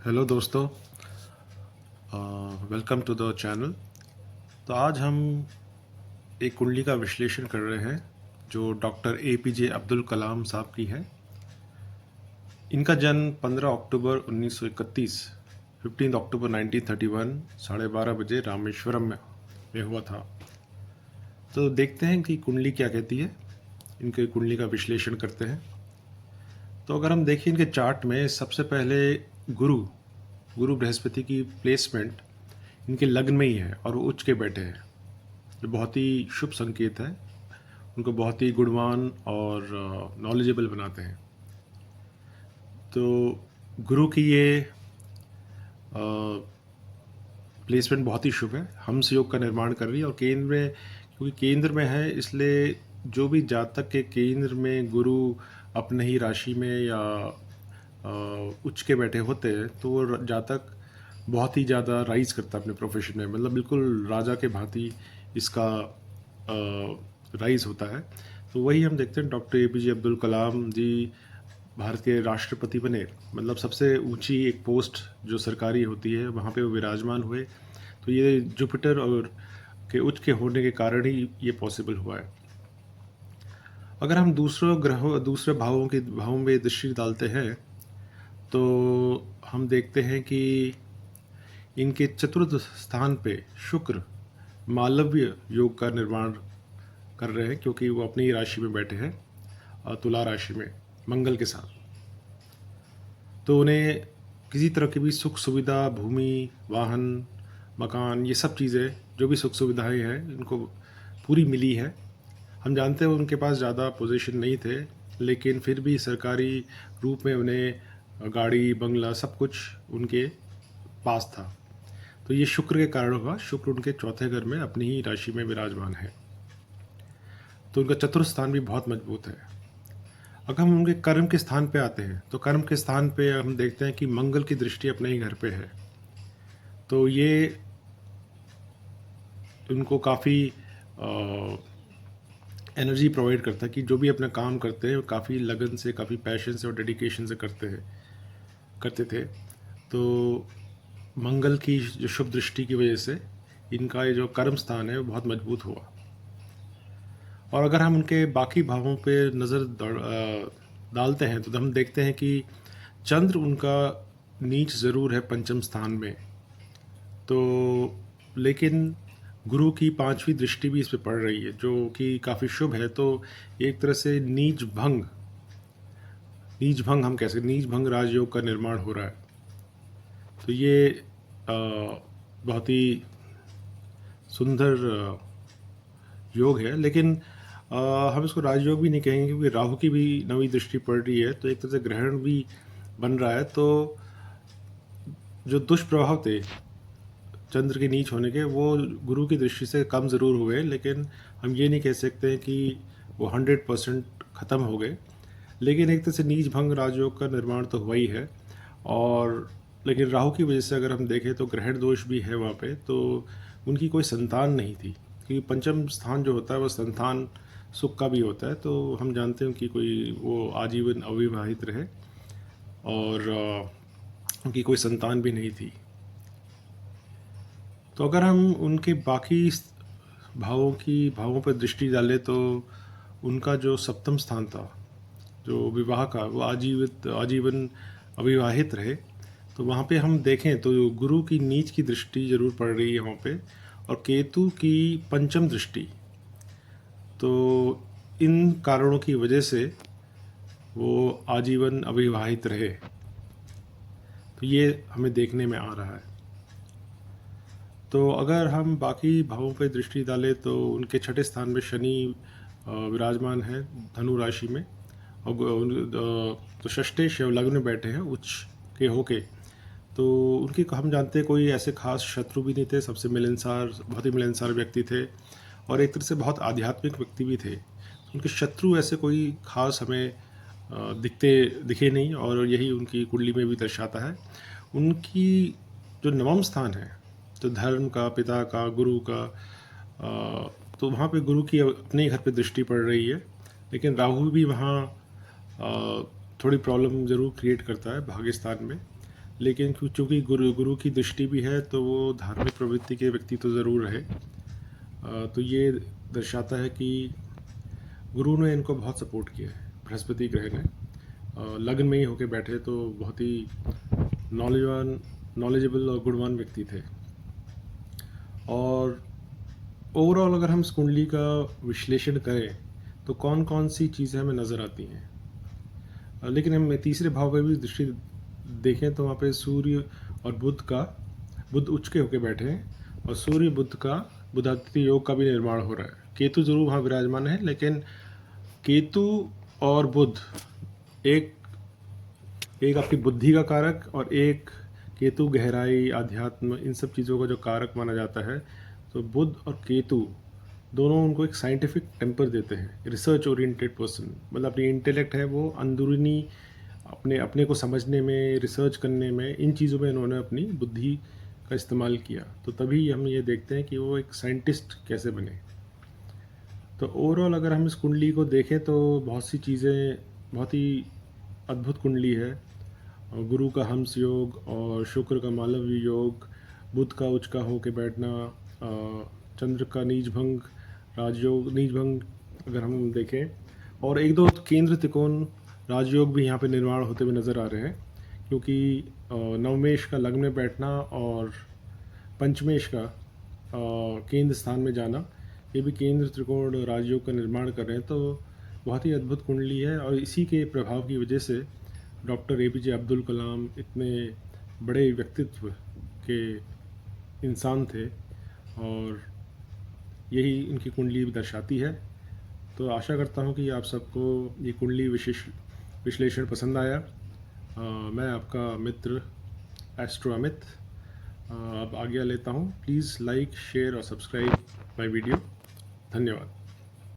Hello दोस्तों, welcome to the channel. तो आज हम एक कुंडली का विश्लेषण कर रहे हैं जो डॉक्टर APJ अब्दुल कलाम साहब की है। इनका जन्म 15 अक्टूबर 1931 15 अक्टूबर 1931 12:30 बजे रामेश्वरम में हुआ था। तो देखते हैं कि कुंडली क्या कहती है, इनके कुंडली का विश्लेषण करते हैं। तो अगर हम देखें इनके चार्ट में सबसे पहले गुरु गुरु बृहस्पति की प्लेसमेंट इनके लग्न में ही है और वो उच्च के बैठे हैं, जो बहुत ही शुभ संकेत है। उनको बहुत ही गुणवान और नॉलेजेबल बनाते हैं। तो गुरु की ये प्लेसमेंट बहुत ही शुभ है, हंस योग का निर्माण कर रही है। और केंद्र में, क्योंकि केंद्र में है, इसलिए जो भी जातक के केंद्र में गुरु अपने ही राशि में या उच्च के बैठे होते हैं तो वो जातक बहुत ही ज़्यादा राइज करता है अपने प्रोफेशन में, मतलब बिल्कुल राजा के भांति इसका राइज होता है। तो वही हम देखते हैं, डॉक्टर APJ अब्दुल कलाम जी भारत के राष्ट्रपति बने, मतलब सबसे ऊंची एक पोस्ट जो सरकारी होती है वहाँ पे वो विराजमान हुए। तो ये जुपिटर और के उच्च के होने के कारण ही ये पॉसिबल हुआ है। अगर हम दूसरे भावों में दृष्टि डालते हैं तो हम देखते हैं कि इनके चतुर्थ स्थान पे शुक्र मालव्य योग का निर्माण कर रहे हैं, क्योंकि वो अपनी ही राशि में बैठे हैं, तुला राशि में मंगल के साथ। तो उन्हें किसी तरह की भी सुख सुविधा, भूमि, वाहन, मकान, ये सब चीज़ें जो भी सुख सुविधाएं हैं इनको पूरी मिली है। हम जानते हैं उनके पास ज़्यादा पोजीशन नहीं थे, लेकिन फिर भी सरकारी रूप में उन्हें गाड़ी, बंगला, सब कुछ उनके पास था। तो ये शुक्र के कारण हुआ। शुक्र उनके चौथे घर में अपनी ही राशि में विराजमान है, तो उनका चतुर्थ स्थान भी बहुत मजबूत है। अगर हम उनके कर्म के स्थान पे आते हैं तो कर्म के स्थान पे हम देखते हैं कि मंगल की दृष्टि अपने ही घर पे है। तो ये उनको काफ़ी एनर्जी प्रोवाइड करता है कि जो भी अपना काम करते हैं वो काफ़ी लगन से, काफ़ी पैशन से और डेडिकेशन से करते थे। तो मंगल की जो शुभ दृष्टि की वजह से इनका ये जो कर्म स्थान है वो बहुत मजबूत हुआ। और अगर हम उनके बाकी भावों पे नज़र डालते हैं तो हम देखते हैं कि चंद्र उनका नीच ज़रूर है पंचम स्थान में, तो लेकिन गुरु की पांचवी दृष्टि भी इस पे पड़ रही है जो कि काफ़ी शुभ है। तो एक तरह से नीच भंग हम कैसे नीच भंग राजयोग का निर्माण हो रहा है। तो ये बहुत ही सुंदर योग है, लेकिन हम इसको राजयोग भी नहीं कहेंगे क्योंकि राहु की भी नवी दृष्टि पड़ रही है, तो एक तरह से ग्रहण भी बन रहा है। तो जो दुष्प्रभाव थे चंद्र के नीच होने के वो गुरु की दृष्टि से कम ज़रूर हुए, लेकिन हम ये नहीं कह सकते कि वो 100% ख़त्म हो गए। लेकिन एक तरह से नीच भंग राजयोग का निर्माण तो हुआ ही है। और लेकिन राहु की वजह से अगर हम देखें तो ग्रहण दोष भी है वहाँ पे, तो उनकी कोई संतान नहीं थी, क्योंकि पंचम स्थान जो होता है वो संतान सुख का भी होता है। तो हम जानते हैं कि कोई वो आजीवन अविवाहित रहे और उनकी कोई संतान भी नहीं थी। तो अगर हम उनके बाकी भावों पर दृष्टि डालें तो उनका जो सप्तम स्थान था जो विवाह का, वो आजीवन अविवाहित रहे। तो वहाँ पे हम देखें तो गुरु की नीच की दृष्टि जरूर पड़ रही है वहाँ पे, और केतु की पंचम दृष्टि। तो इन कारणों की वजह से वो आजीवन अविवाहित रहे, तो ये हमें देखने में आ रहा है। तो अगर हम बाकी भावों पर दृष्टि डालें तो उनके छठे स्थान में शनि विराजमान है धनु राशि में, और तो षष्ठे शिव लग्न में बैठे हैं उच्च के होके। तो उनके हम जानते हैं कोई ऐसे खास शत्रु भी नहीं थे, सबसे मिलनसार, बहुत ही मिलनसार व्यक्ति थे और एक तरह से बहुत आध्यात्मिक व्यक्ति भी थे। उनके शत्रु ऐसे कोई खास हमें दिखे नहीं, और यही उनकी कुंडली में भी दर्शाता है। उनकी जो नवम स्थान है, तो धर्म का, पिता का, गुरु का, तो वहाँ पे गुरु की अपने घर पे दृष्टि पड़ रही है, लेकिन राहु भी वहाँ थोड़ी प्रॉब्लम ज़रूर क्रिएट करता है भाग्य स्थान में। लेकिन चूँकि गुरु गुरु की दृष्टि भी है तो वो धार्मिक प्रवृत्ति के व्यक्ति तो ज़रूर रहे। तो ये दर्शाता है कि गुरु ने इनको बहुत सपोर्ट किया है, बृहस्पति ग्रह ने। लग्न में ही होके बैठे तो बहुत ही नॉलेजेबल और गुणवान व्यक्ति थे। और ओवरऑल अगर हम इस कुंडली का विश्लेषण करें तो कौन कौन सी चीज़ें हमें नज़र आती हैं। लेकिन हम तीसरे भाव पे भी दृष्टि देखें तो वहाँ पे सूर्य और बुध उच्च के होके बैठे हैं और सूर्य बुध का बुधादित्य योग का भी निर्माण हो रहा है। केतु जरूर वहाँ विराजमान है, लेकिन केतु और बुध एक एक आपकी बुद्धि का कारक और एक केतु गहराई, अध्यात्म, इन सब चीज़ों का जो कारक माना जाता है। तो बुध और केतु दोनों उनको एक साइंटिफिक टेम्पर देते हैं, रिसर्च ओरिएंटेड पर्सन, मतलब अपनी इंटेलेक्ट है वो अंदरूनी अपने अपने को समझने में, रिसर्च करने में, इन चीज़ों में इन्होंने अपनी बुद्धि का इस्तेमाल किया। तो तभी हम ये देखते हैं कि वो एक साइंटिस्ट कैसे बने। तो ओवरऑल अगर हम इस कुंडली को देखें तो बहुत सी चीज़ें, बहुत ही अद्भुत कुंडली है। गुरु का हंस योग और शुक्र का मालव्य योग, बुध का उच्च का होके बैठना, चंद्र का नीच भंग, राजयोग नीच भंग अगर हम देखें, और एक दो केंद्र त्रिकोण राजयोग भी यहाँ पे निर्माण होते हुए नज़र आ रहे हैं। क्योंकि नवमेश का लग्न में बैठना और पंचमेश का केंद्र स्थान में जाना, ये भी केंद्र त्रिकोण राजयोग का निर्माण कर रहे हैं। तो बहुत ही अद्भुत कुंडली है और इसी के प्रभाव की वजह से डॉक्टर APJ अब्दुल कलाम इतने बड़े व्यक्तित्व के इंसान थे और यही इनकी कुंडली भी दर्शाती है। तो आशा करता हूँ कि आप सबको ये कुंडली विश्लेषण पसंद आया। मैं आपका मित्र एस्ट्रो अमित अब आज्ञा लेता हूँ। प्लीज़ लाइक, शेयर और सब्सक्राइब माय वीडियो। धन्यवाद।